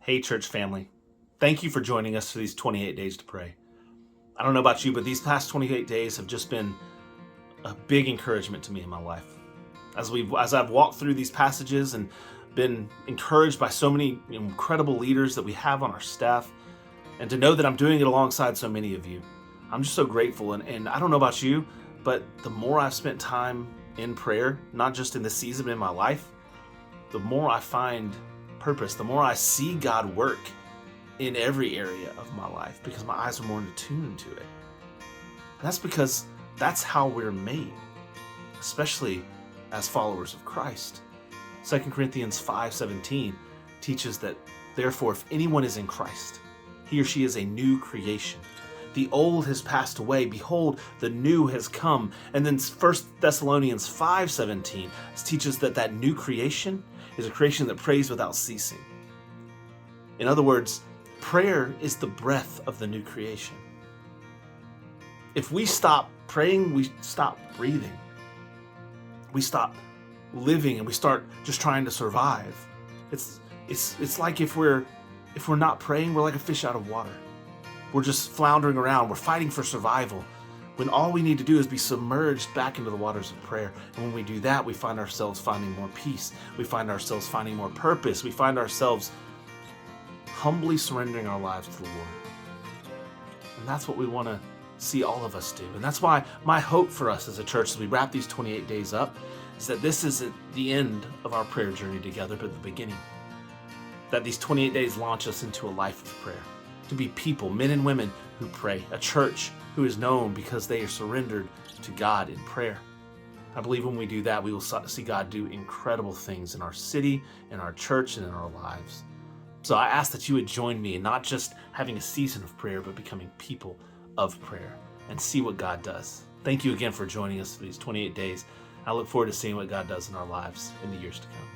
Hey, church family. Thank you for joining us for these 28 days to pray. I don't know about you, but these past 28 days have just been a big encouragement to me in my life. As I've walked through these passages and been encouraged by so many incredible leaders that we have on our staff, and to know that I'm doing it alongside so many of you, I'm just so grateful. And I don't know about you, but the more I've spent time in prayer, not just in this season, but in my life, the more I find purpose, the more I see God work in every area of my life because my eyes are more attuned to it. And that's because that's how we're made, especially as followers of Christ. 2 Corinthians 5:17 teaches that, therefore, if anyone is in Christ, he or she is a new creation. The old has passed away. Behold, the new has come. And then 1 Thessalonians 5:17 teaches that new creation is a creation that prays without ceasing. In other words, prayer is the breath of the new creation. If we stop praying, we stop breathing. We stop living and we start just trying to survive. It's like if we're not praying, we're like a fish out of water. We're just floundering around. We're fighting for survival, when all we need to do is be submerged back into the waters of prayer. And when we do that, we find ourselves finding more peace. We find ourselves finding more purpose. We find ourselves humbly surrendering our lives to the Lord. And that's what we want to see all of us do. And that's why my hope for us as a church, as we wrap these 28 days up, is that this isn't the end of our prayer journey together, but the beginning. That these 28 days launch us into a life of prayer. To be people, men and women who pray. A church who is known because they are surrendered to God in prayer. I believe when we do that, we will see God do incredible things in our city, in our church, and in our lives. So I ask that you would join me in not just having a season of prayer, but becoming people of prayer and see what God does. Thank you again for joining us for these 28 days. I look forward to seeing what God does in our lives in the years to come.